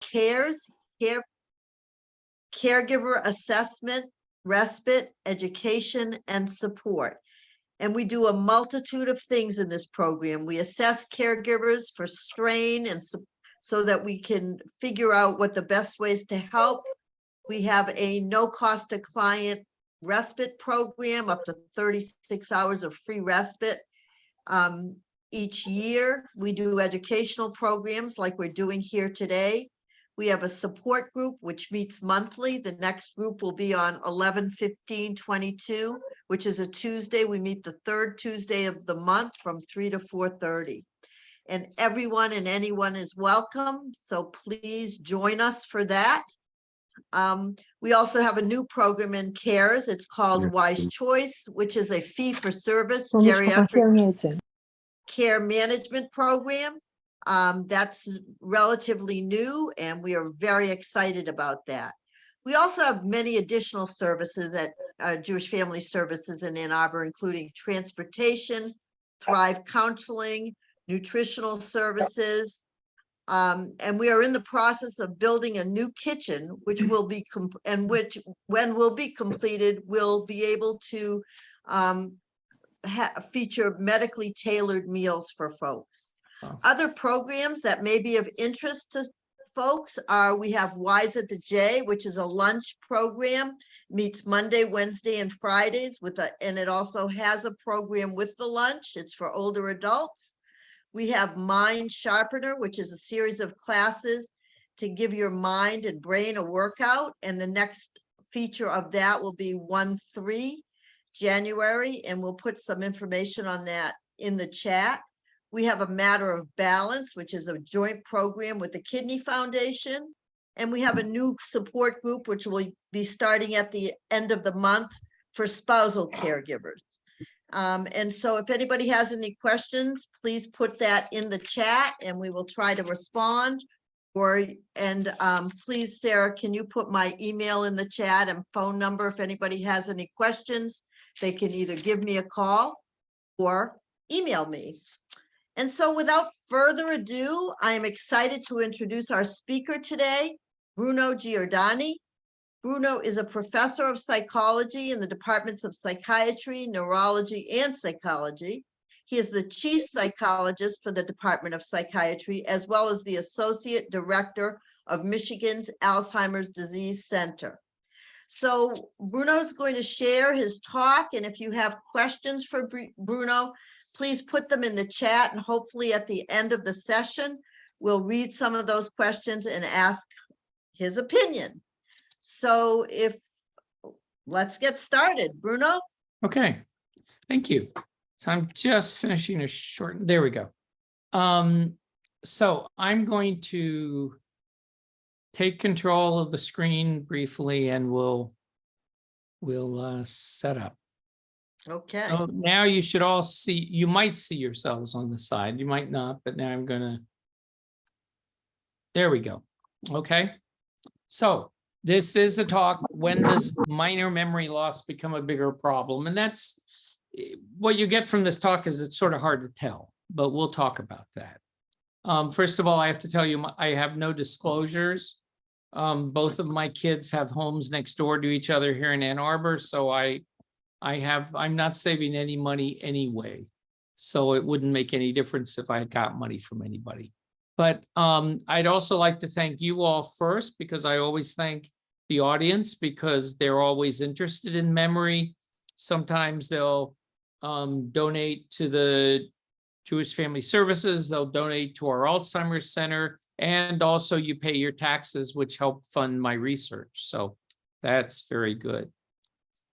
CARES, Caregiver Assessment, Respite, Education, and Support. And we do a multitude of things in this program. We assess caregivers for strain and so that we can figure out what the best ways to help. We have a no cost to client respite program, up to 36 hours of free respite. Each year, we do educational programs like we're doing here today. We have a support group which meets monthly. The next group will be on 11/15/22, which is a Tuesday. We meet the third Tuesday of the month from 3 to 4:30. And everyone and anyone is welcome, so please join us for that. We also have a new program in CARES. It's called Wise Choice, which is a fee-for-service geriatric care management program. That's relatively new, and we are very excited about that. We also have many additional services at Jewish Family Services in Ann Arbor, including transportation, Thrive Counseling, nutritional services. And we are in the process of building a new kitchen, which will be, which when will be completed, will be able to feature medically tailored meals for folks. Wow. Other programs that may be of interest to folks are, we have Wise at the J, which is a lunch program, meets Monday, Wednesday, and Fridays and it also has a program with the lunch. It's for older adults. We have Mind Sharpener, which is a series of classes to give your mind and brain a workout. And the next feature of that will be 1/3 January, and we'll put some information on that in the chat. We have a Matter of Balance, which is a joint program with the Kidney Foundation. And we have a new support group, which will be starting at the end of the month for spousal caregivers. And so if anybody has any questions, please put that in the chat and we will try to respond. Please, Sarah, can you put my email in the chat and phone number? If anybody has any questions, they can either give me a call or email me. And so without further ado, I am excited to introduce our speaker today, Bruno Giordani. Bruno is a professor of psychology in the departments of psychiatry, neurology, and psychology. He is the chief psychologist for the Department of Psychiatry, as well as the associate director of Michigan's Alzheimer's Disease Center. So Bruno's going to share his talk, and if you have questions for Bruno, please put them in the chat, and hopefully at the end of the session, we'll read some of those questions and ask his opinion. So let's get started. Bruno? Okay, thank you. So I'm just finishing a short, there we go. So I'm going to take control of the screen briefly and we'll set up. Okay. So now you should all see, you might see yourselves on the side, you might not, but now I'm gonna, there we go. Okay, so this is a talk, when does minor memory loss become a bigger problem? And that's what you get from this talk, is it's sort of hard to tell, but we'll talk about that. First of all, I have to tell you, I have no disclosures. Both of my kids have homes next door to each other here in Ann Arbor, so I'm not saving any money anyway, so it wouldn't make any difference if I got money from anybody. But I'd also like to thank you all first, because I always thank the audience, because they're always interested in memory. Sometimes they'll donate to the Jewish Family Services, they'll donate to our Alzheimer's Center, and also you pay your taxes, which help fund my research. So that's very good.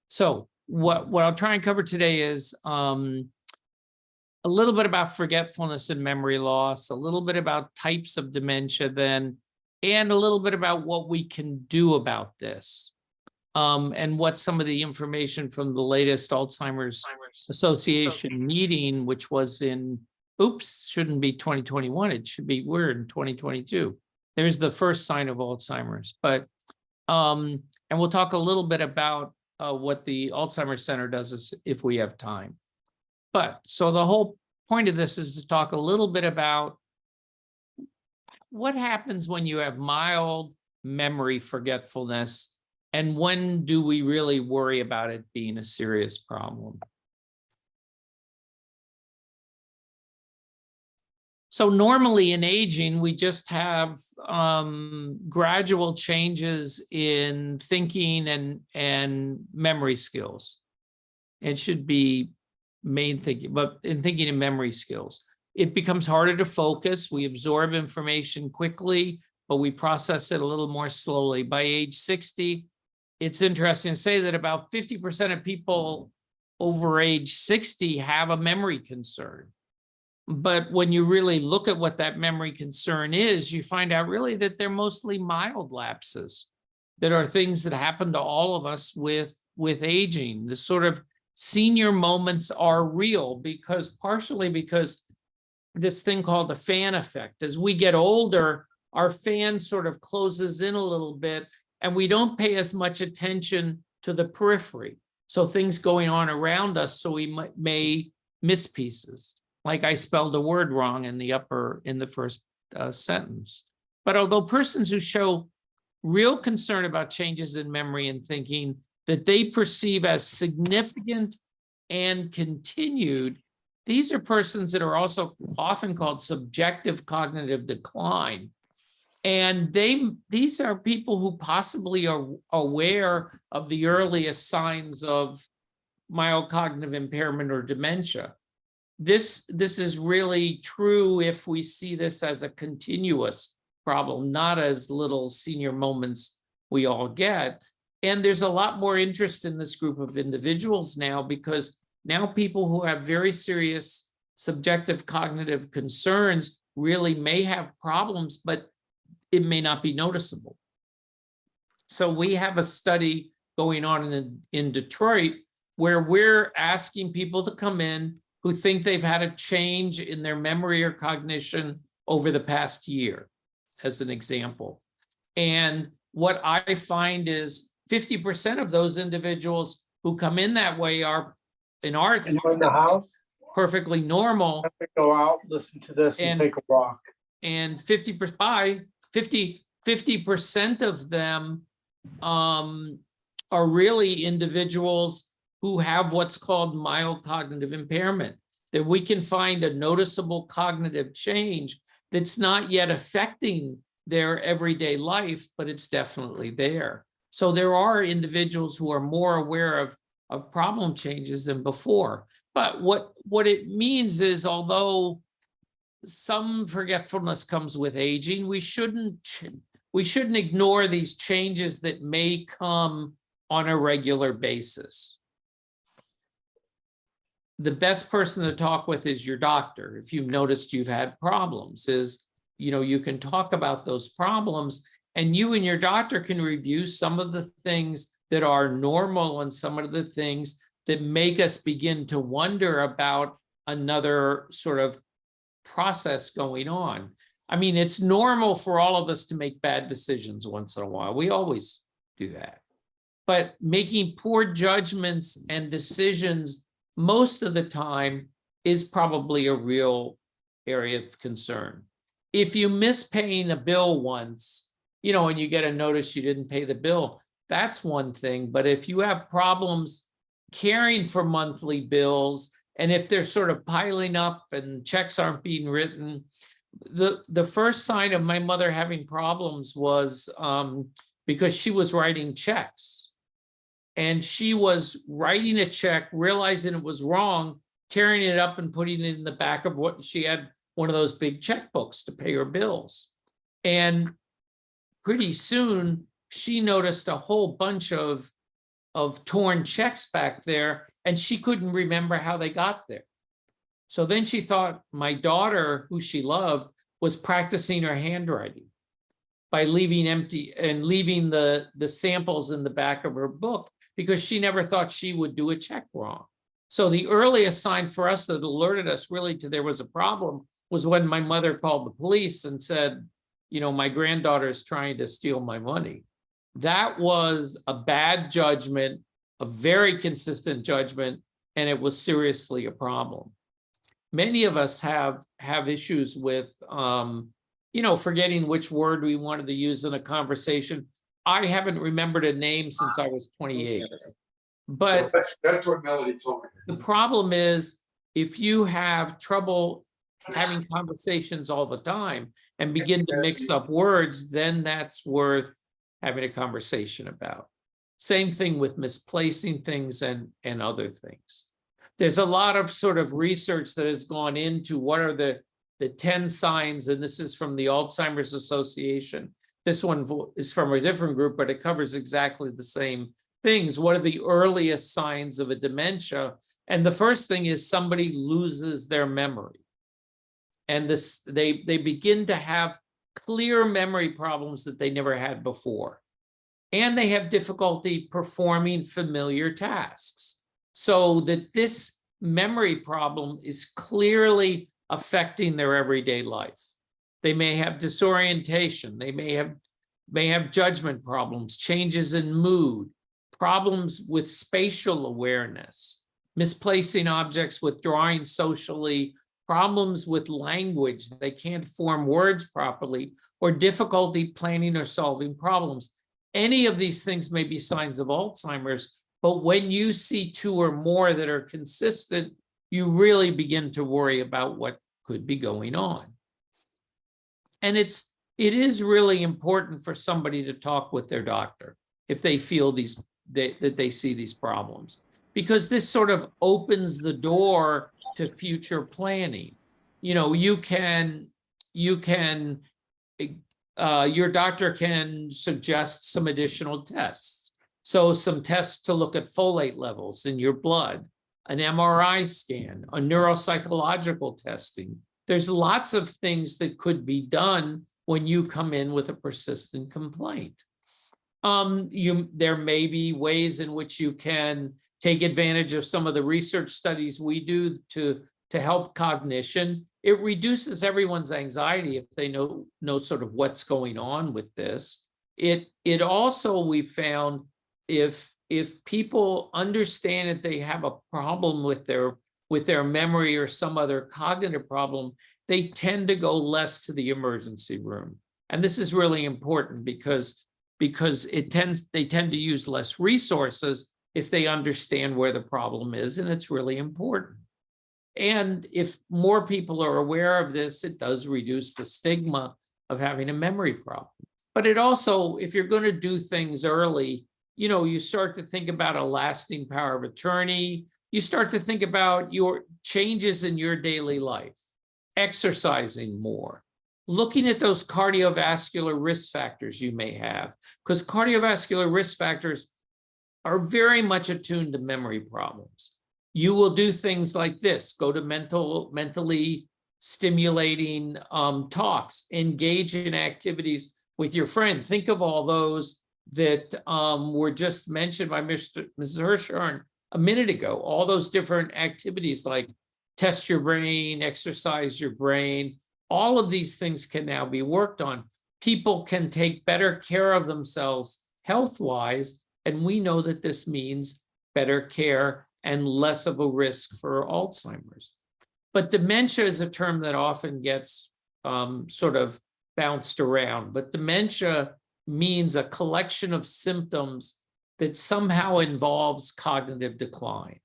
So what I'll try and cover today is a little bit about forgetfulness and memory loss, a little bit about types of dementia then, and a little bit about what we can do about this. And what some of the information from the latest Alzheimer's Association meeting, which was in, shouldn't be 2021, it should be, we're in 2022. There's the first sign of Alzheimer's, but, and we'll talk a little bit about what the Alzheimer's Center does if we have time. But, so the whole point of this is to talk a little bit about what happens when you have mild memory forgetfulness, and when do we really worry about it being a serious problem? So normally in aging, we just have gradual changes in thinking and memory skills. It should be main thinking, but in thinking and memory skills, it becomes harder to focus. We absorb information quickly, but we process it a little more slowly. By age 60, it's interesting to say that about 50% of people over age 60 have a memory concern. But when you really look at what that memory concern is, you find out really that they're mostly mild lapses that are things that happen to all of us with aging. The sort of senior moments are real partially because this thing called the fan effect. As we get older, our fan sort of closes in a little bit and we don't pay as much attention to the periphery. So things going on around us, so we may miss pieces. Like I spelled a word wrong in the first sentence. But although persons who show real concern about changes in memory and thinking that they perceive as significant and continued, these are persons that are also often called subjective cognitive decline. And these are people who possibly are aware of the earliest signs of mild cognitive impairment or dementia. This is really true if we see this as a continuous problem, not as little senior moments we all get. And there's a lot more interest in this group of individuals now, because now people who have very serious subjective cognitive concerns really may have problems, but it may not be noticeable. So we have a study going on in Detroit where we're asking people to come in who think they've had a change in their memory or cognition over the past year, as an example. And what I find is 50% of those individuals who come in that way are, in our And you're in the house, perfectly normal. go out, listen to this and take a walk. And 50% of them are really individuals who have what's called mild cognitive impairment, that we can find a noticeable cognitive change that's not yet affecting their everyday life, but it's definitely there. So there are individuals who are more aware of problem changes than before. But what it means is, although some forgetfulness comes with aging, we shouldn't ignore these changes that may come on a regular basis. The best person to talk with is your doctor. If you've noticed you've had problems, you can talk about those problems, and you and your doctor can review some of the things that are normal and some of the things that make us begin to wonder about another sort of process going on. I mean, it's normal for all of us to make bad decisions once in a while. We always do that. But making poor judgments and decisions most of the time is probably a real area of concern. If you miss paying a bill once, and you get a notice you didn't pay the bill, that's one thing. But if you have problems caring for monthly bills, and if they're sort of piling up and checks aren't being written, the first sign of my mother having problems was because she was writing checks. And she was writing a check, realizing it was wrong, tearing it up and putting it in the back of what she had, one of those big checkbooks to pay her bills. And pretty soon she noticed a whole bunch of torn checks back there, and she couldn't remember how they got there. So then she thought my daughter, who she loved, was practicing her handwriting by leaving the samples in the back of her book, because she never thought she would do a check wrong. So the earliest sign for us that alerted us really to there was a problem was when my mother called the police and said, my granddaughter's trying to steal my money. That was a bad judgment, a very consistent judgment, and it was seriously a problem. Many of us have issues with forgetting which word we wanted to use in a conversation. I haven't remembered a name since I was 28. But that's what Melody told me. the problem is, if you have trouble having conversations all the time and begin to mix up words, then that's worth having a conversation about. Same thing with misplacing things and other things. There's a lot of sort of research that has gone into what are the 10 signs, and this is from the Alzheimer's Association. This one is from a different group, but it covers exactly the same things. What are the earliest signs of a dementia? And the first thing is somebody loses their memory. And they begin to have clear memory problems that they never had before. And they have difficulty performing familiar tasks. So that this memory problem is clearly affecting their everyday life. They may have disorientation. They may have judgment problems, changes in mood, problems with spatial awareness, misplacing objects, withdrawing socially, problems with language. They can't form words properly, or difficulty planning or solving problems. Any of these things may be signs of Alzheimer's, but when you see 2 or more that are consistent, you really begin to worry about what could be going on. And it is really important for somebody to talk with their doctor if they feel that they see these problems, because this sort of opens the door to future planning. Your doctor can suggest some additional tests. So some tests to look at folate levels in your blood, an MRI scan, a neuropsychological testing. There's lots of things that could be done when you come in with a persistent complaint. There may be ways in which you can take advantage of some of the research studies we do to help cognition. It reduces everyone's anxiety if they know sort of what's going on with this. It also, we found, if people understand that they have a problem with their memory or some other cognitive problem, they tend to go less to the emergency room. And this is really important because they tend to use less resources if they understand where the problem is, and it's really important. And if more people are aware of this, it does reduce the stigma of having a memory problem. But it also, if you're going to do things early, you start to think about a lasting power of attorney. You start to think about your changes in your daily life, exercising more, looking at those cardiovascular risk factors you may have, because cardiovascular risk factors are very much attuned to memory problems. You will do things like this: go to mentally stimulating talks, engage in activities with your friend. Think of all those that were just mentioned by Mrs. Hirschhorn a minute ago, all those different activities like test your brain, exercise your brain. All of these things can now be worked on. People can take better care of themselves health-wise, and we know that this means better care and less of a risk for Alzheimer's. But dementia is a term that often gets sort of bounced around, but dementia means a collection of symptoms that somehow involves cognitive decline.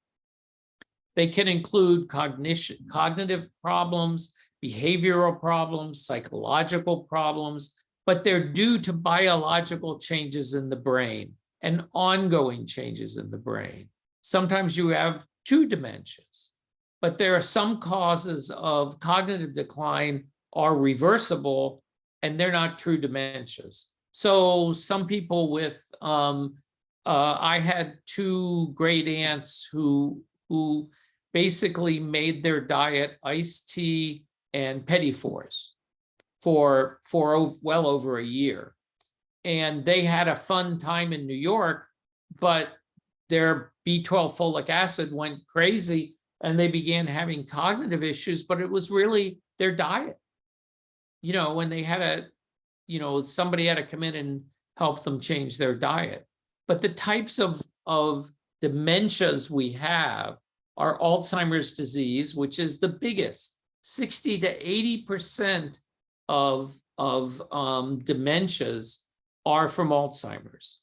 They can include cognitive problems, behavioral problems, psychological problems, but they're due to biological changes in the brain and ongoing changes in the brain. Sometimes you have 2 dementias, but there are some causes of cognitive decline are reversible, and they're not true dementias. So some people with, I had 2 great aunts who basically made their diet iced tea and petit fours for well over a year. And they had a fun time in New York, but their B12 folic acid went crazy and they began having cognitive issues, but it was really their diet. When they had somebody had to come in and help them change their diet. But the types of dementias we have are Alzheimer's disease, which is the biggest. 60 to 80% of dementias are from Alzheimer's.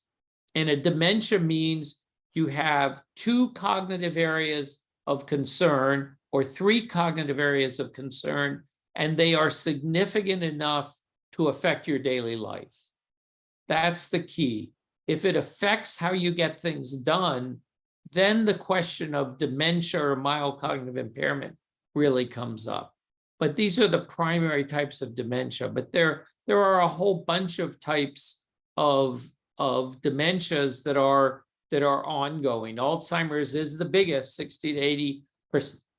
And a dementia means you have 2 cognitive areas of concern or 3 cognitive areas of concern, and they are significant enough to affect your daily life. That's the key. If it affects how you get things done, then the question of dementia or mild cognitive impairment really comes up. But these are the primary types of dementia. But there are a whole bunch of types of dementias that are ongoing. Alzheimer's is the biggest, 60 to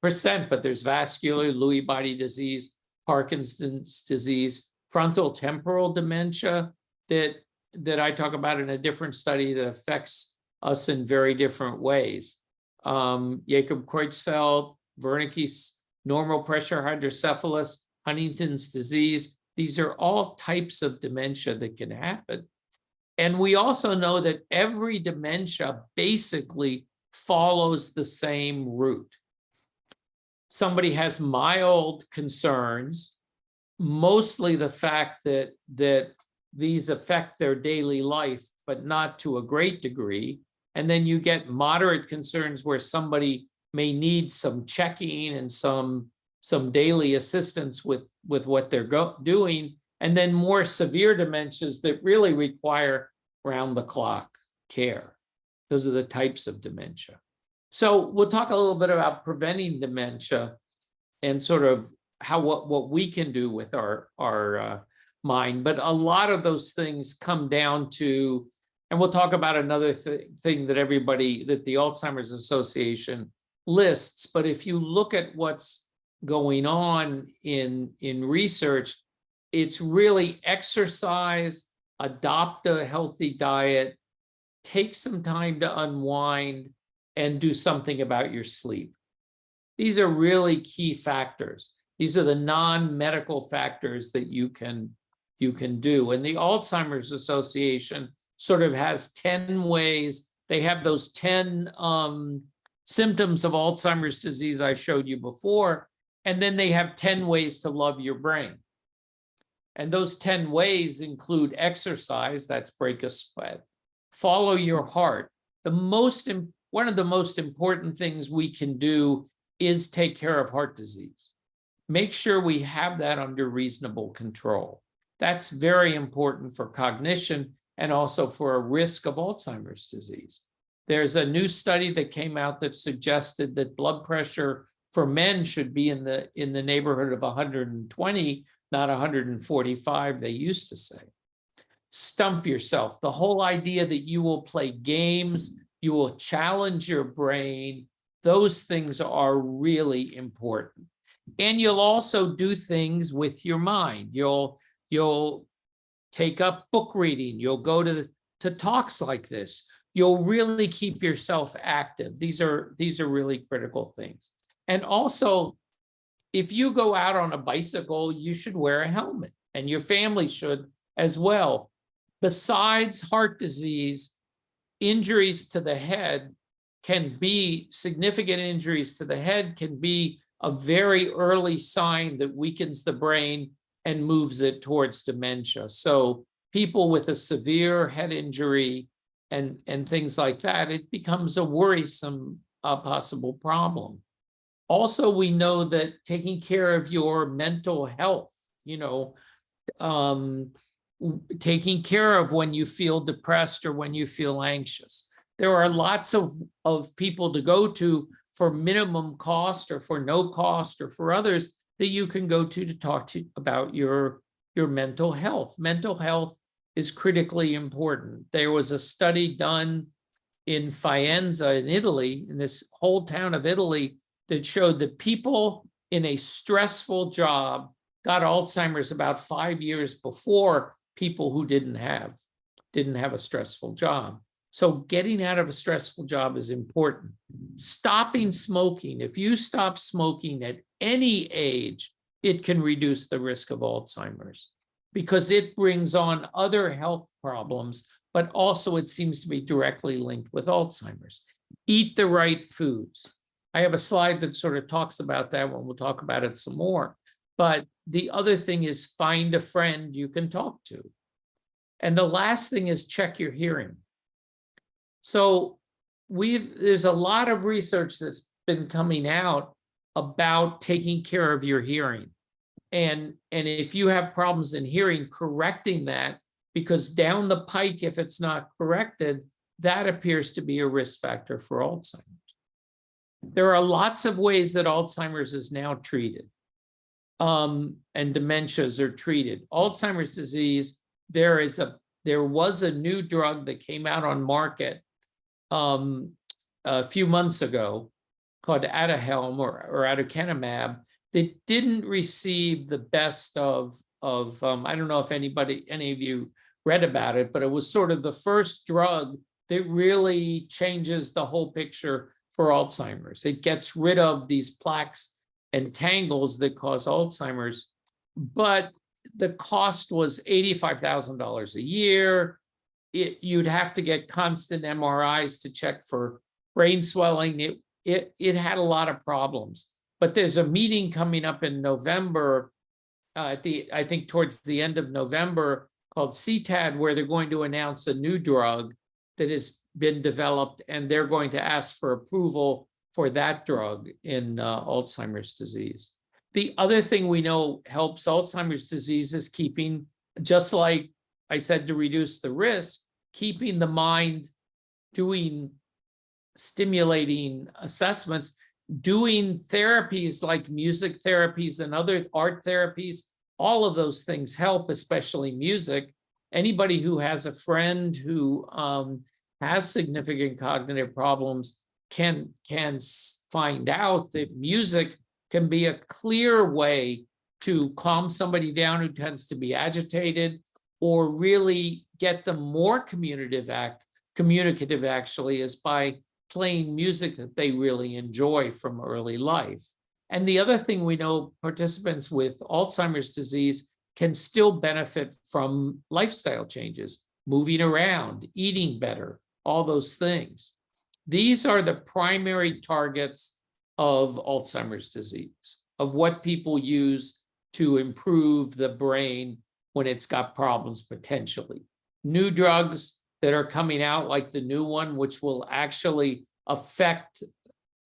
80%, but there's vascular, Lewy body disease, Parkinson's disease, frontal temporal dementia that I talk about in a different study that affects us in very different ways. Jacob Creutzfeldt, Wernicke's normal pressure hydrocephalus, Huntington's disease. These are all types of dementia that can happen. And we also know that every dementia basically follows the same route. Somebody has mild concerns, mostly the fact that these affect their daily life, but not to a great degree. And then you get moderate concerns where somebody may need some checking and some daily assistance with what they're doing. And then more severe dementias that really require round-the-clock care. Those are the types of dementia. So we'll talk a little bit about preventing dementia and sort of what we can do with our mind. But a lot of those things come down to, and we'll talk about another thing that the Alzheimer's Association lists. But if you look at what's going on in research, it's really exercise, adopt a healthy diet, take some time to unwind, and do something about your sleep. These are really key factors. These are the non-medical factors that you can do. And the Alzheimer's Association sort of has 10 ways. They have those 10 symptoms of Alzheimer's disease I showed you before, and then they have 10 ways to love your brain. And those 10 ways include exercise, that's break a sweat, follow your heart. One of the most important things we can do is take care of heart disease. Make sure we have that under reasonable control. That's very important for cognition and also for a risk of Alzheimer's disease. There's a new study that came out that suggested that blood pressure for men should be in the neighborhood of 120, not 145, they used to say. Stump yourself. The whole idea that you will play games, you will challenge your brain, those things are really important. And you'll also do things with your mind. You'll take up book reading. You'll go to talks like this. You'll really keep yourself active. These are really critical things. And also, if you go out on a bicycle, you should wear a helmet, and your family should as well. Besides heart disease, injuries to the head can be significant. Injuries to the head can be a very early sign that weakens the brain and moves it towards dementia. So people with a severe head injury and things like that, it becomes a worrisome possible problem. Also, we know that taking care of your mental health, taking care of when you feel depressed or when you feel anxious. There are lots of people to go to for minimum cost or for no cost or for others that you can go to talk to about your mental health. Mental health is critically important. There was a study done in Faenza in Italy, in this whole town of Italy, that showed that people in a stressful job got Alzheimer's about 5 years before people who didn't have a stressful job. So getting out of a stressful job is important. Stopping smoking. If you stop smoking at any age, it can reduce the risk of Alzheimer's because it brings on other health problems, but also it seems to be directly linked with Alzheimer's. Eat the right foods. I have a slide that sort of talks about that when we'll talk about it some more. But the other thing is find a friend you can talk to. And the last thing is check your hearing. So there's a lot of research that's been coming out about taking care of your hearing. And if you have problems in hearing, correcting that, because down the pike, if it's not corrected, that appears to be a risk factor for Alzheimer's. There are lots of ways that Alzheimer's is now treated, and dementias are treated. Alzheimer's disease, there was a new drug that came out on market a few months ago called Aduhelm or aducanumab that didn't receive the best of I don't know if any of you read about it, but it was sort of the first drug that really changes the whole picture for Alzheimer's. It gets rid of these plaques and tangles that cause Alzheimer's, but the cost was $85,000 a year. You'd have to get constant MRIs to check for brain swelling. It had a lot of problems. But there's a meeting coming up in November, I think towards the end of November, called CTAD, where they're going to announce a new drug that has been developed, and they're going to ask for approval for that drug in Alzheimer's disease. The other thing we know helps Alzheimer's disease is keeping, just like I said, to reduce the risk, keeping the mind doing stimulating assessments, doing therapies like music therapies and other art therapies. All of those things help, especially music. Anybody who has a friend who has significant cognitive problems can find out that music can be a clear way to calm somebody down who tends to be agitated, or really get them more communicative actually, is by playing music that they really enjoy from early life. And the other thing we know, participants with Alzheimer's disease can still benefit from lifestyle changes, moving around, eating better, all those things. These are the primary targets of Alzheimer's disease, of what people use to improve the brain when it's got problems potentially. New drugs that are coming out, like the new one, which will actually affect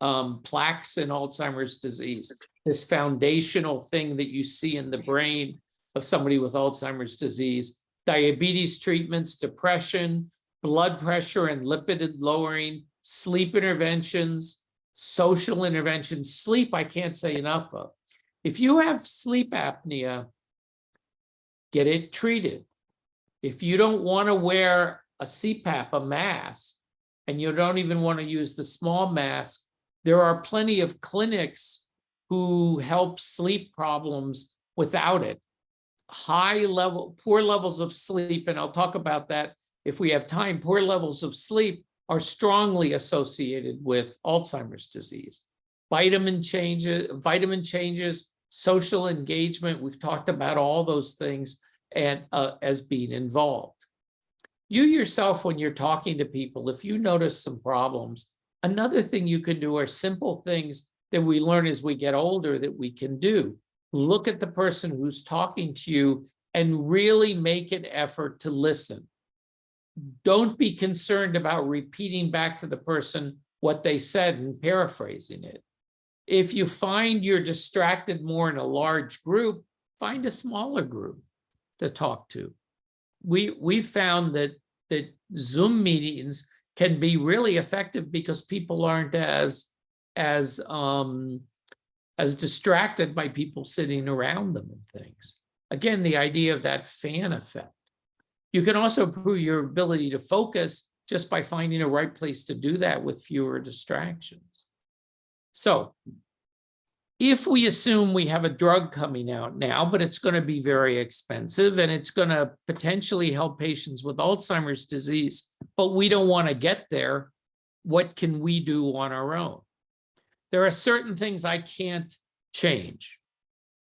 plaques in Alzheimer's disease, this foundational thing that you see in the brain of somebody with Alzheimer's disease, diabetes treatments, depression, blood pressure and lipid lowering, sleep interventions, social interventions. Sleep, I can't say enough of. If you have sleep apnea, get it treated. If you don't want to wear a CPAP, a mask, and you don't even want to use the small mask, there are plenty of clinics who help sleep problems without it. Poor levels of sleep, and I'll talk about that if we have time, poor levels of sleep are strongly associated with Alzheimer's disease. Vitamin changes, social engagement, we've talked about all those things and as being involved. You yourself, when you're talking to people, if you notice some problems, another thing you can do are simple things that we learn as we get older that we can do. Look at the person who's talking to you and really make an effort to listen. Don't be concerned about repeating back to the person what they said and paraphrasing it. If you find you're distracted more in a large group, find a smaller group to talk to. We found that Zoom meetings can be really effective because people aren't as distracted by people sitting around them and things. Again, the idea of that fan effect. You can also improve your ability to focus just by finding a right place to do that with fewer distractions. So if we assume we have a drug coming out now, but it's going to be very expensive and it's going to potentially help patients with Alzheimer's disease, but we don't want to get there, what can we do on our own? There are certain things I can't change.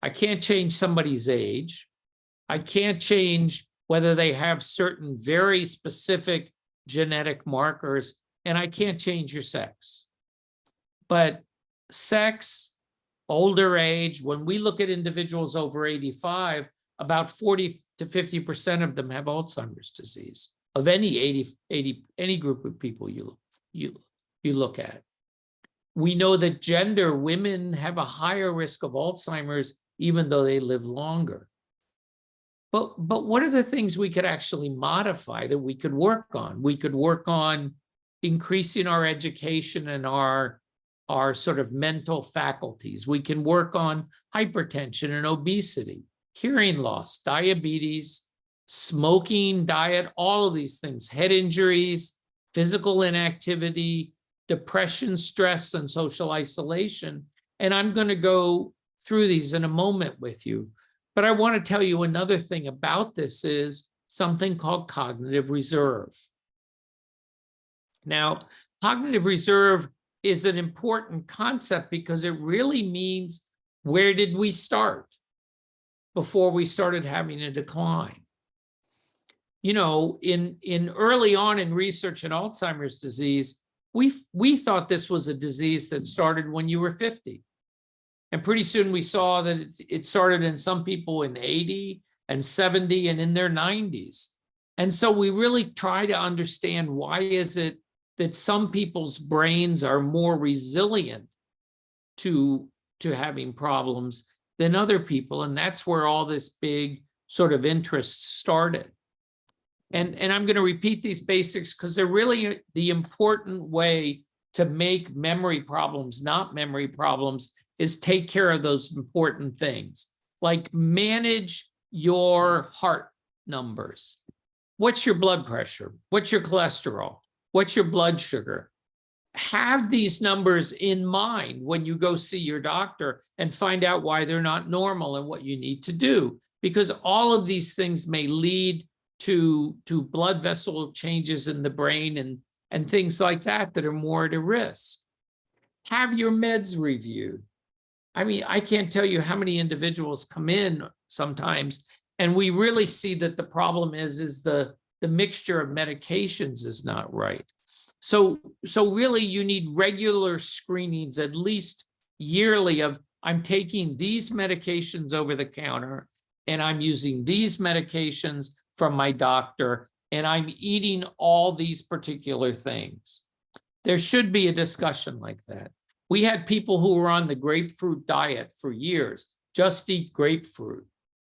I can't change somebody's age. I can't change whether they have certain very specific genetic markers, and I can't change your sex. But sex, older age, when we look at individuals over 85, about 40 to 50% of them have Alzheimer's disease, of any group of people you look at. We know that gender, women have a higher risk of Alzheimer's, even though they live longer. But what are the things we could actually modify that we could work on? We could work on increasing our education and our sort of mental faculties. We can work on hypertension and obesity, hearing loss, diabetes, smoking, diet, all of these things, head injuries, physical inactivity, depression, stress, and social isolation. And I'm going to go through these in a moment with you. But I want to tell you another thing about this is something called cognitive reserve. Now, cognitive reserve is an important concept because it really means, where did we start before we started having a decline? You know, in early on in research in Alzheimer's disease, we thought this was a disease that started when you were 50. And pretty soon we saw that it started in some people in 80 and 70 and in their 90s. And so we really try to understand, why is it that some people's brains are more resilient to having problems than other people? And that's where all this big sort of interest started. And I'm going to repeat these basics because they're really the important way to make memory problems not memory problems, is take care of those important things, like manage your heart numbers. What's your blood pressure? What's your cholesterol? What's your blood sugar? Have these numbers in mind when you go see your doctor and find out why they're not normal and what you need to do, because all of these things may lead to blood vessel changes in the brain and things like that that are more at a risk. Have your meds reviewed. I mean, I can't tell you how many individuals come in sometimes, and we really see that the problem is the mixture of medications is not right. So really you need regular screenings, at least yearly, of I'm taking these medications over the counter, and I'm using these medications from my doctor, and I'm eating all these particular things. There should be a discussion like that. We had people who were on the grapefruit diet for years, just eat grapefruit.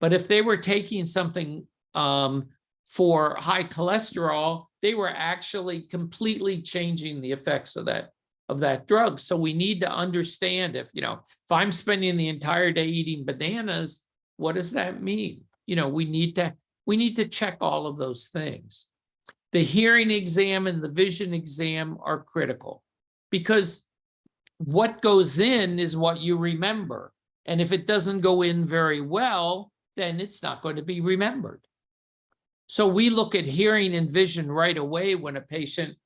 But if they were taking something for high cholesterol, they were actually completely changing the effects of that drug. So we need to understand, if I'm spending the entire day eating bananas, what does that mean? We need to check all of those things. The hearing exam and the vision exam are critical, because what goes in is what you remember. And if it doesn't go in very well, then it's not going to be remembered. So we look at hearing and vision right away when a patient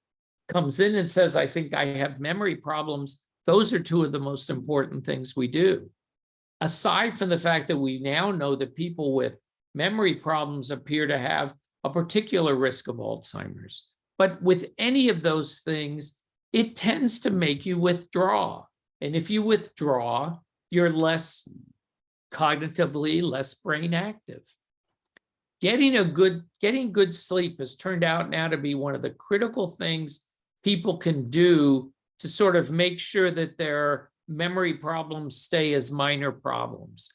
comes in and says, I think I have memory problems. Those are two of the most important things we do. Aside from the fact that we now know that people with memory problems appear to have a particular risk of Alzheimer's. But with any of those things, it tends to make you withdraw. And if you withdraw, you're less cognitively, less brain active. Getting good sleep has turned out now to be one of the critical things people can do to sort of make sure that their memory problems stay as minor problems.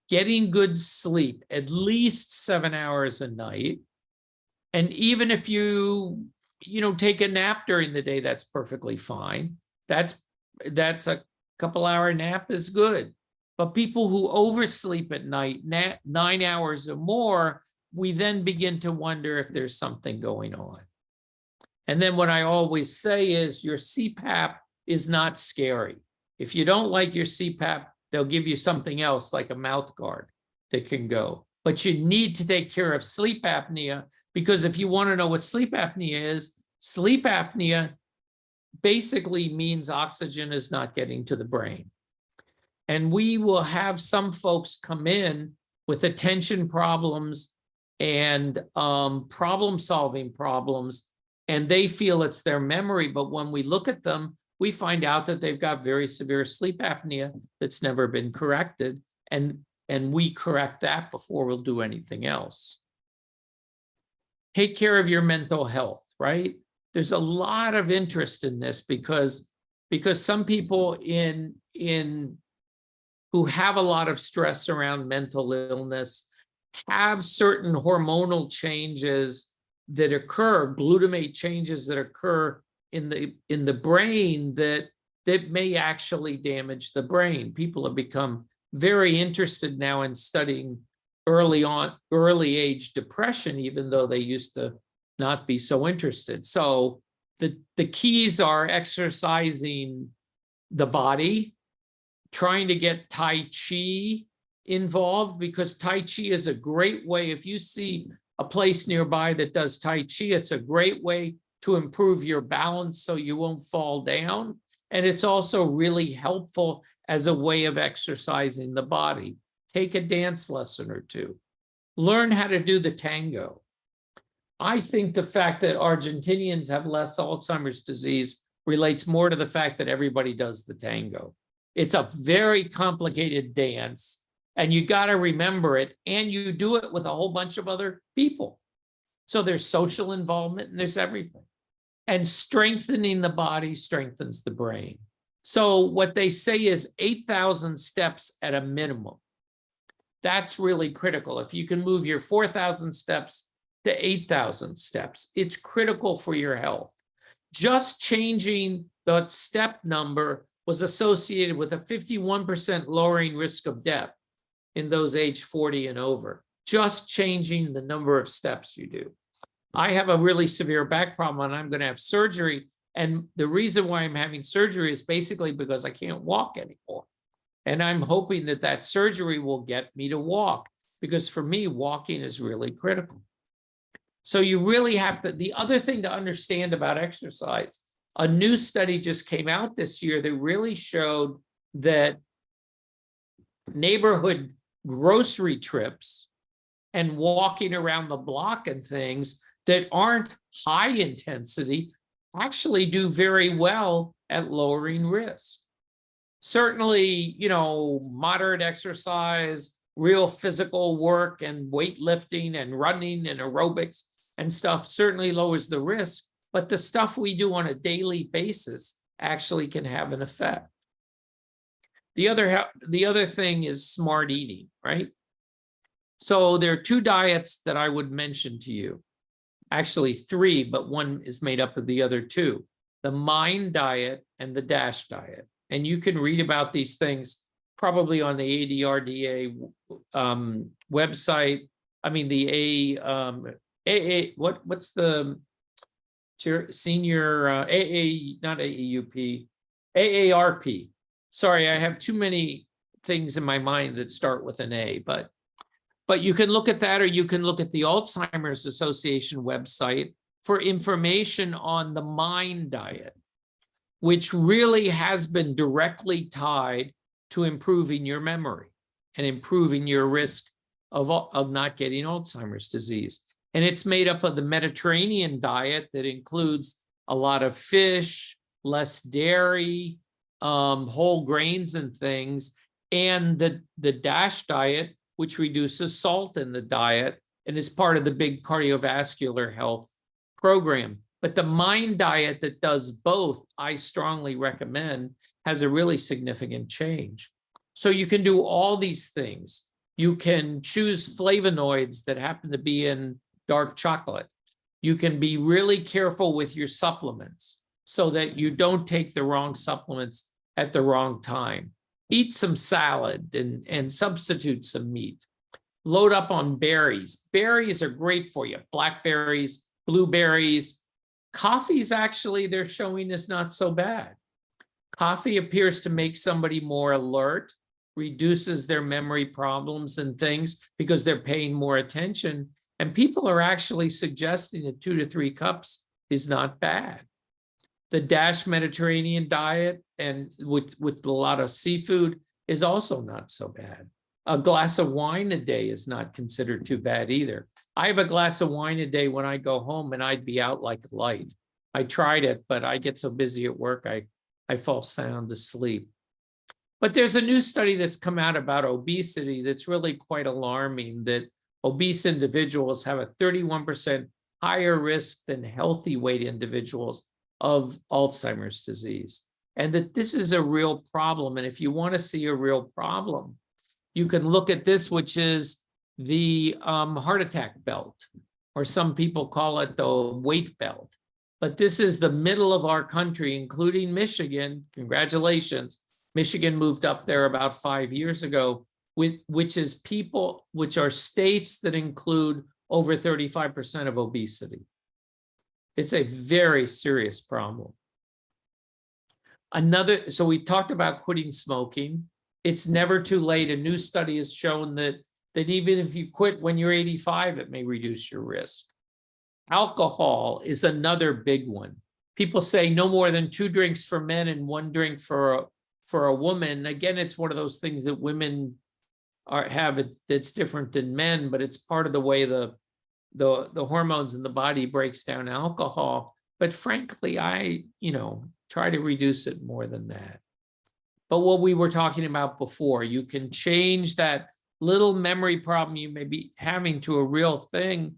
Getting good sleep, at least 7 hours a night. And even if you take a nap during the day, that's perfectly fine. That's a couple-hour nap is good. But people who oversleep at night, 9 hours or more, we then begin to wonder if there's something going on. And then what I always say is, your CPAP is not scary. If you don't like your CPAP, they'll give you something else, like a mouth guard that can go. But you need to take care of sleep apnea, because if you want to know what sleep apnea basically means oxygen is not getting to the brain. And we will have some folks come in with attention problems and problem-solving problems, and they feel it's their memory. But when we look at them, we find out that they've got very severe sleep apnea that's never been corrected. And we correct that before we'll do anything else. Take care of your mental health, right? There's a lot of interest in this because some people who have a lot of stress around mental illness have certain hormonal changes that occur, glutamate changes that occur in the brain that may actually damage the brain. People have become very interested now in studying early age depression, even though they used to not be so interested. So the keys are exercising the body, trying to get Tai Chi involved, because Tai Chi is a great way. If you see a place nearby that does Tai Chi, it's a great way to improve your balance so you won't fall down. And it's also really helpful as a way of exercising the body. Take a dance lesson or two. Learn how to do the tango. I think the fact that Argentinians have less Alzheimer's disease relates more to the fact that everybody does the tango. It's a very complicated dance, and you got to remember it, and you do it with a whole bunch of other people. So there's social involvement and there's everything. And strengthening the body strengthens the brain. So what they say is 8,000 steps at a minimum. That's really critical. If you can move your 4,000 steps to 8,000 steps, it's critical for your health. Just changing the step number was associated with a 51% lowering risk of death in those age 40 and over. Just changing the number of steps you do. I have a really severe back problem and I'm going to have surgery. And the reason why I'm having surgery is basically because I can't walk anymore. And I'm hoping that that surgery will get me to walk, because for me, walking is really critical. So you really have to, the other thing to understand about exercise, a new study just came out this year that really showed that neighborhood grocery trips and walking around the block and things that aren't high intensity actually do very well at lowering risk. Certainly, moderate exercise, real physical work and weightlifting and running and aerobics and stuff certainly lowers the risk, but the stuff we do on a daily basis actually can have an effect. The other thing is smart eating, right? So there are two diets that I would mention to you. Actually three, but one is made up of the other two: the MIND diet and the DASH diet. And you can read about these things probably on the ADRDA website. I mean, the what's the senior AA, not AAUP, AARP. Sorry, I have too many things in my mind that start with an A, but you can look at that, or you can look at the Alzheimer's Association website for information on the MIND diet, which really has been directly tied to improving your memory and improving your risk of not getting Alzheimer's disease. And it's made up of the Mediterranean diet that includes a lot of fish, less dairy, whole grains and things, and the DASH diet, which reduces salt in the diet and is part of the big cardiovascular health program. But the MIND diet that does both, I strongly recommend, has a really significant change. So you can do all these things. You can choose flavonoids that happen to be in dark chocolate. You can be really careful with your supplements so that you don't take the wrong supplements at the wrong time. Eat some salad and substitute some meat. Load up on berries. Berries are great for you. Blackberries, blueberries. Coffee's actually, they're showing, is not so bad. Coffee appears to make somebody more alert, reduces their memory problems and things because they're paying more attention. And people are actually suggesting that 2 to 3 cups is not bad. The DASH Mediterranean diet, and with a lot of seafood, is also not so bad. A glass of wine a day is not considered too bad either. I have a glass of wine a day when I go home and I'd be out like a light. I tried it, but I get so busy at work, I I fall sound asleep. But there's a new study that's come out about obesity that's really quite alarming, that obese individuals have a 31% higher risk than healthy weight individuals of Alzheimer's disease. And that this is a real problem. And if you want to see a real problem, you can look at this, which is the heart attack belt, or some people call it the weight belt. But this is the middle of our country, including Michigan. Congratulations. Michigan moved up there about 5 years ago, which are states that include over 35% of obesity. It's a very serious problem. So we've talked about quitting smoking. It's never too late. A new study has shown that even if you quit when you're 85, it may reduce your risk. Alcohol is another big one. People say no more than 2 drinks for men and 1 drink for a woman. Again, it's one of those things that women have that's different than men, but it's part of the way the hormones in the body breaks down alcohol. But frankly, I try to reduce it more than that. But what we were talking about before, you can change that little memory problem you may be having to a real thing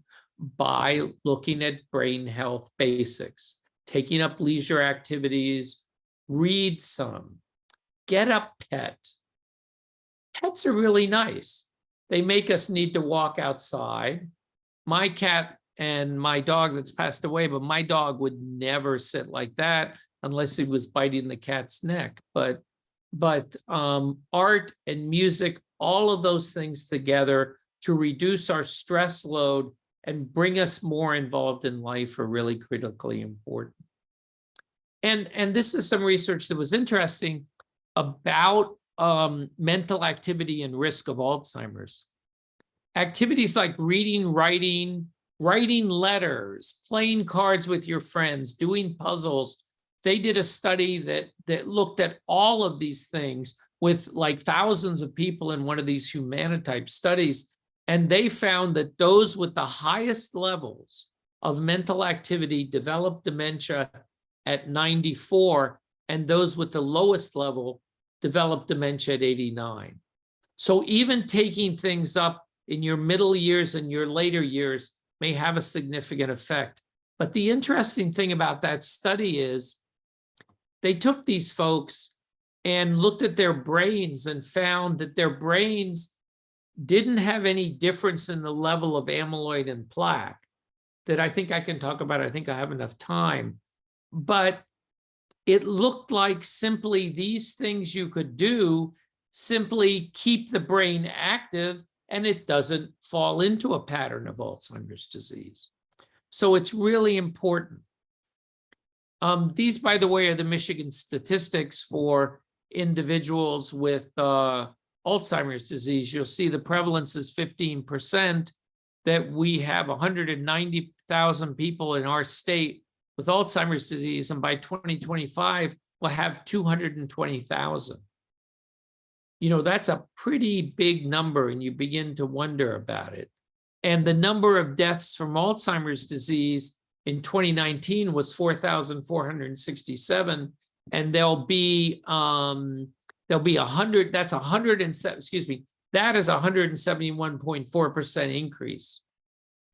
by looking at brain health basics, taking up leisure activities, read some, get a pet. Pets are really nice. They make us need to walk outside. My cat and my dog that's passed away, but my dog would never sit like that unless he was biting the cat's neck. But art and music, all of those things together to reduce our stress load and bring us more involved in life are really critically important. And this is some research that was interesting about mental activity and risk of Alzheimer's. Activities like reading, writing letters, playing cards with your friends, doing puzzles. They did a study that looked at all of these things with like thousands of people in one of these humanitype studies. And they found that those with the highest levels of mental activity developed dementia at 94, and those with the lowest level developed dementia at 89. So even taking things up in your middle years and your later years may have a significant effect. But the interesting thing about that study is they took these folks and looked at their brains and found that their brains didn't have any difference in the level of amyloid and plaque that I think I can talk about. I think I have enough time. But it looked like simply these things you could do simply keep the brain active, and it doesn't fall into a pattern of Alzheimer's disease. So it's really important. These, by the way, are the Michigan statistics for individuals with Alzheimer's disease. You'll see the prevalence is 15%, that we have 190,000 people in our state with Alzheimer's disease, and by 2025, we'll have 220,000. That's a pretty big number, and you begin to wonder about it. And the number of deaths from Alzheimer's disease in 2019 was 4,467, and there'll be 100. That's 107. Excuse me. That is 171.4% increase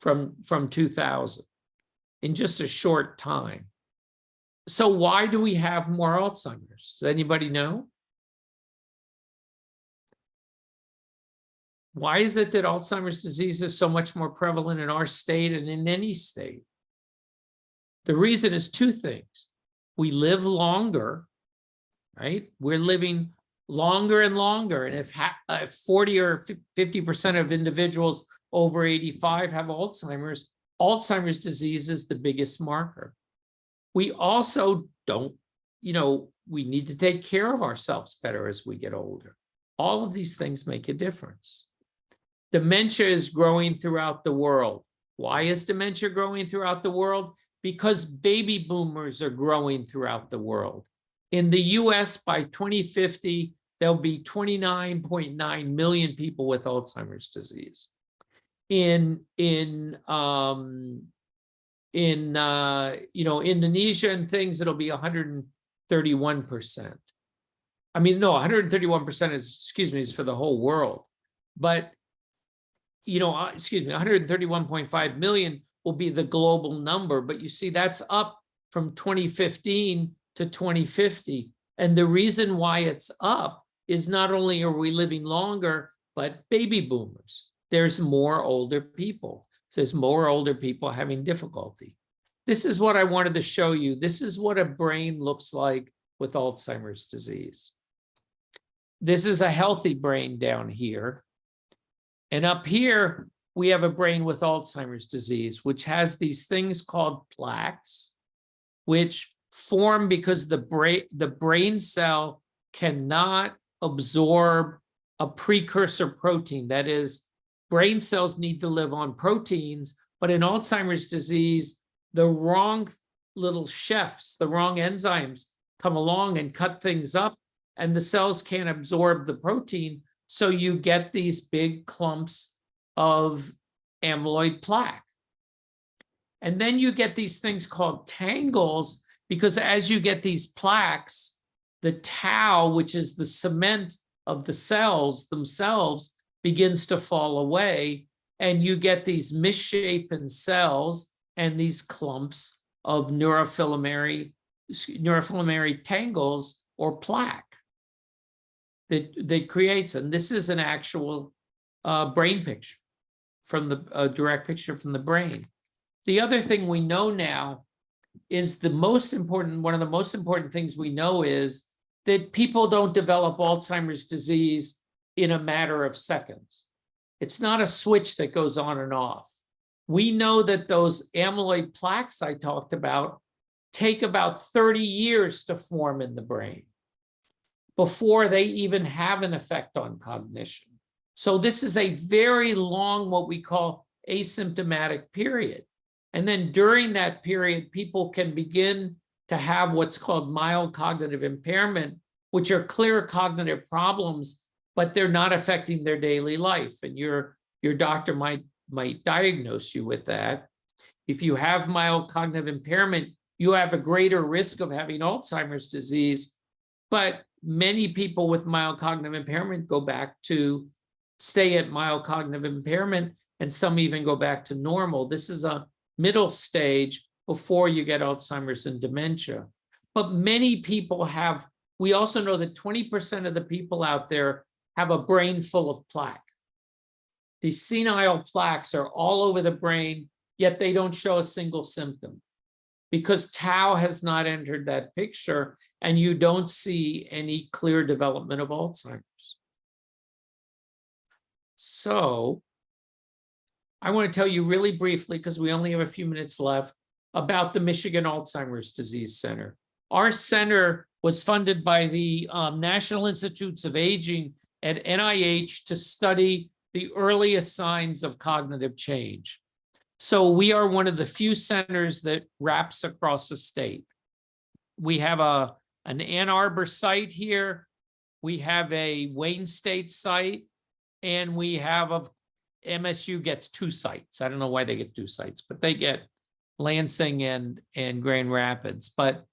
from 2000 in just a short time. So why do we have more Alzheimer's? Does anybody know? Why is it that Alzheimer's disease is so much more prevalent in our state and in any state? The reason is 2 things. We live longer, right? We're living longer and longer. And if 40 or 50% of individuals over 85 have Alzheimer's, Alzheimer's disease is the biggest marker. We also don't, we need to take care of ourselves better as we get older. All of these things make a difference. Dementia is growing throughout the world. Why is dementia growing throughout the world? Because baby boomers are growing throughout the world. In the US, by 2050, there'll be 29.9 million people with Alzheimer's disease. In Indonesia and things, it'll be 130 131%. I mean, no, 131% is for the whole world. But, 131.5 million will be the global number. But you see, that's up from 2015 to 2050. And the reason why it's up is not only are we living longer, but baby boomers. There's more older people. There's more older people having difficulty. This is what I wanted to show you. This is what a brain looks like with Alzheimer's disease. This is a healthy brain down here. And up here, we have a brain with Alzheimer's disease, which has these things called plaques, which form because the brain cell cannot absorb a precursor protein. That is, brain cells need to live on proteins, but in Alzheimer's disease, the wrong little chefs, the wrong enzymes come along and cut things up, and the cells can't absorb the protein. So you get these big clumps of amyloid plaque. And then you get these things called tangles, because as you get these plaques, the tau, which is the cement of the cells themselves, begins to fall away, and you get these misshapen cells and these clumps of neurofilamary tangles or plaque that creates. And this is an actual brain picture from the direct picture from the brain. The other thing we know now is one of the most important things we know is that people don't develop Alzheimer's disease in a matter of seconds. It's not a switch that goes on and off. We know that those amyloid plaques I talked about take about 30 years to form in the brain before they even have an effect on cognition. So this is a very long, what we call asymptomatic period. And then during that period, people can begin to have what's called mild cognitive impairment, which are clear cognitive problems, but they're not affecting their daily life. And your doctor might diagnose you with that. If you have mild cognitive impairment, you have a greater risk of having Alzheimer's disease. But many people with mild cognitive impairment go back to stay at mild cognitive impairment, and some even go back to normal. This is a middle stage before you get Alzheimer's and dementia. But many people have, we also know that 20% of the people out there have a brain full of plaque. These senile plaques are all over the brain, yet they don't show a single symptom because tau has not entered that picture, and you don't see any clear development of Alzheimer's. So I want to tell you really briefly, because we only have a few minutes left, about the Michigan Alzheimer's Disease Center. Our center was funded by the National Institutes of Aging at NIH to study the earliest signs of cognitive change. So we are one of the few centers that wraps across the state. We have an Ann Arbor site here, we have a Wayne State site, and we have MSU gets 2 sites. I don't know why they get 2 sites, but they get Lansing and Grand Rapids. But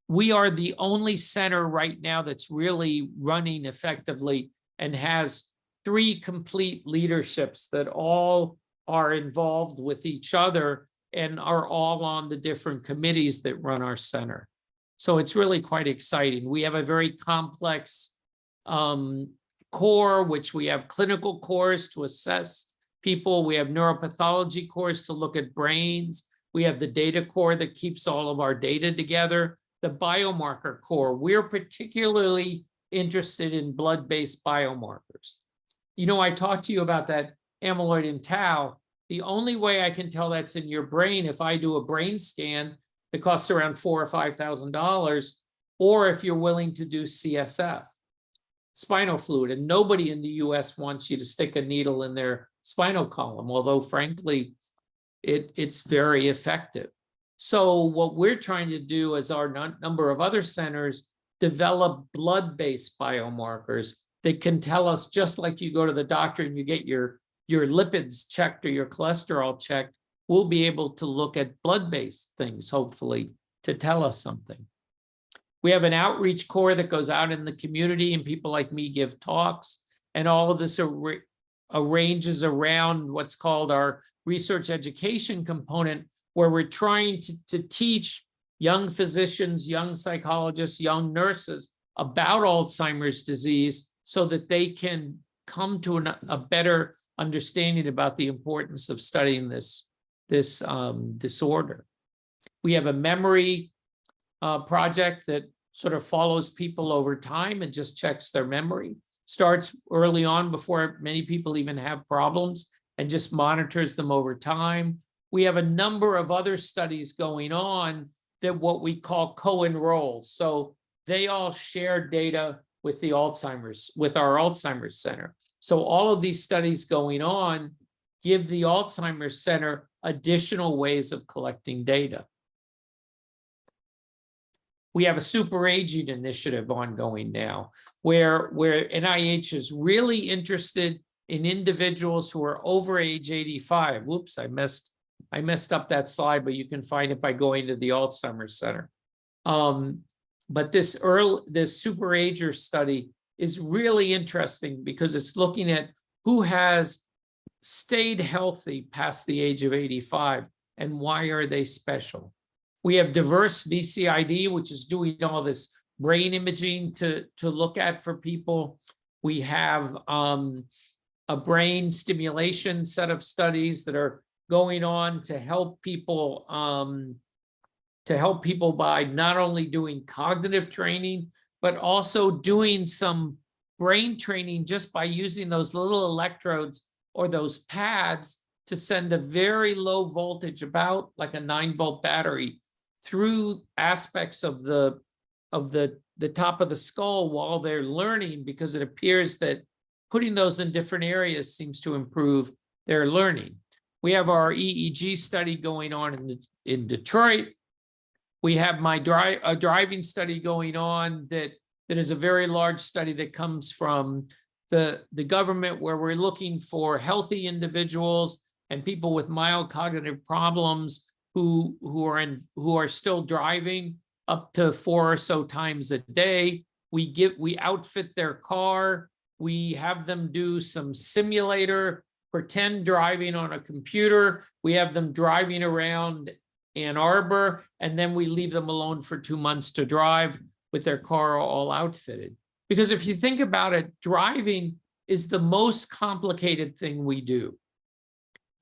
we are the only center right now that's really running effectively and has 3 complete leaderships that all are involved with each other and are all on the different committees that run our center. So it's really quite exciting. We have a very complex core, which we have clinical cores to assess people. We have neuropathology cores to look at brains. We have the data core that keeps all of our data together. The biomarker core, we're particularly interested in blood-based biomarkers. You know, I talked to you about that amyloid and tau. The only way I can tell that's in your brain if I do a brain scan that costs around $4,000 or $5,000, or if you're willing to do CSF, spinal fluid. And nobody in the US wants you to stick a needle in their spinal column, although frankly, it's very effective. So what we're trying to do, as our number of other centers, develop blood-based biomarkers that can tell us, just like you go to the doctor and you get your lipids checked or your cholesterol checked, we'll be able to look at blood-based things, hopefully, to tell us something. We have an outreach core that goes out in the community, and people like me give talks, and all of this arranges around what's called our research education component, where we're trying to teach young physicians, young psychologists, young nurses about Alzheimer's disease so that they can come to a better understanding about the importance of studying this disorder. We have a memory project that sort of follows people over time and just checks their memory. Starts early on before many people even have problems and just monitors them over time. We have a number of other studies going on that what we call co-enroll. So they all share data with the with our Alzheimer's Center. So all of these studies going on give the Alzheimer's Center additional ways of collecting data. We have a super aging initiative ongoing now, where NIH is really interested in individuals who are over age 85. Whoops, I messed up that slide, but you can find it by going to the Alzheimer's Center. But this super ager study is really interesting because it's looking at who has stayed healthy past the age of 85 and why are they special. We have diverse VCID, which is doing all this brain imaging to look at for people. We have a brain stimulation set of studies that are going on to help people by not only doing cognitive training, but also doing some brain training just by using those little electrodes or those pads to send a very low voltage, about like a 9-volt battery, through aspects of the top of the skull while they're learning, because it appears that putting those in different areas seems to improve their learning. We have our EEG study going on in Detroit. We have a driving study going on that is a very large study that comes from the government, where we're looking for healthy individuals and people with mild cognitive problems who are still driving up to 4 or so times a day. We outfit their car. We have them do some simulator, pretend driving on a computer. We have them driving around Ann Arbor, and then we leave them alone for 2 months to drive with their car all outfitted. Because if you think about it, driving is the most complicated thing we do.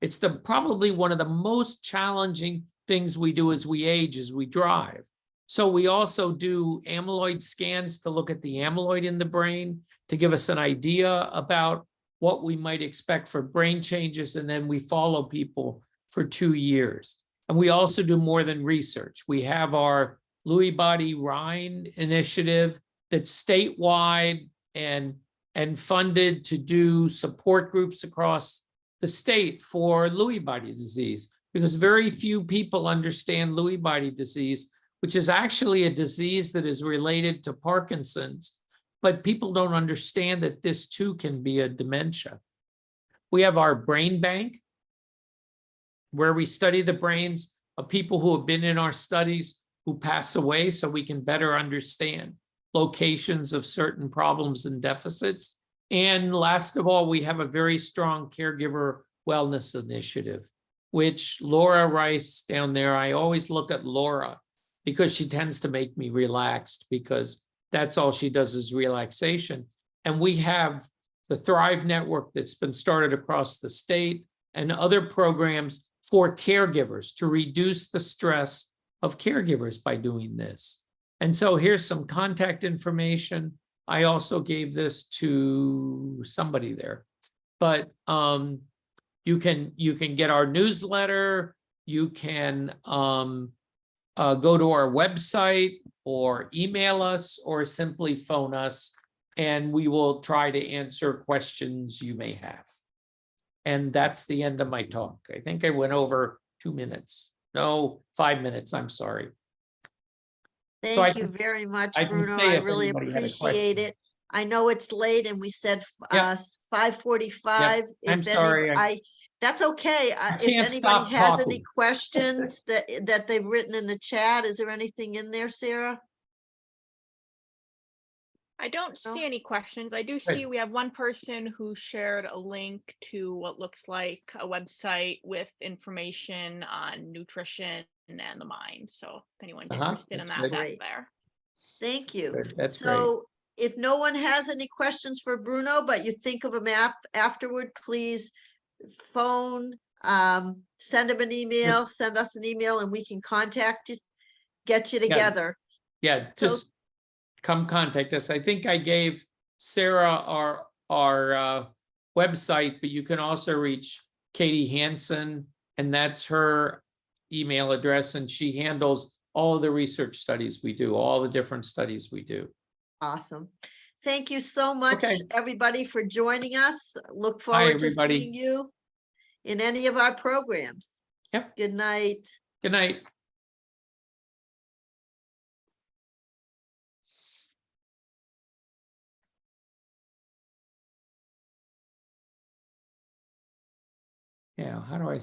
It's probably one of the most challenging things we do as we age, as we drive. So we also do amyloid scans to look at the amyloid in the brain to give us an idea about what we might expect for brain changes. And then we follow people for 2 years. And we also do more than research. We have our Lewy body Rhine initiative that's statewide and funded to do support groups across the state for Lewy body disease, because very few people understand Lewy body disease, which is actually a disease that is related to Parkinson's, but people don't understand that this too can be a dementia. We have our brain bank, where we study the brains of people who have been in our studies who pass away, so we can better understand locations of certain problems and deficits. And last of all, we have a very strong caregiver wellness initiative, which Laura Rice down there, I always look at Laura because she tends to make me relaxed, because that's all she does is relaxation. And we have the Thrive Network that's been started across the state, and other programs for caregivers to reduce the stress of caregivers by doing this. And so here's some contact information. I also gave this to somebody there, but you can get our newsletter. You can go to our website or email us or simply phone us, and we will try to answer questions you may have. And that's the end of my talk. I think I went over 2 minutes. No, 5 minutes, I'm sorry. Thank you very much, Bruno. I really appreciate it. I know it's late and we said 5:45. I'm sorry. That's okay. If anybody has any questions that they've written in the chat, is there anything in there, Sarah? I don't No? see any questions. I do see we have one person who shared a link to what looks like a website with information on nutrition and the mind. So if anyone's interested in that's that, good. that's Great. there. Thank you. Good, that's great. So if no one has any questions for Bruno, but you think of him afterward, please phone, send him an email, send us an email, and we can contact you, get you together. Yeah, So- just come contact us. I think I gave Sarah our website, but you can also reach Katie Hansen, and that's her email address, and she handles all of the research studies we do, all the different studies we do. Awesome. Thank you so much, Okay. everybody, for joining us. Look Bye, forward to everybody. seeing you in any of our programs. Yep. Good night. Good night. Yeah, how do I?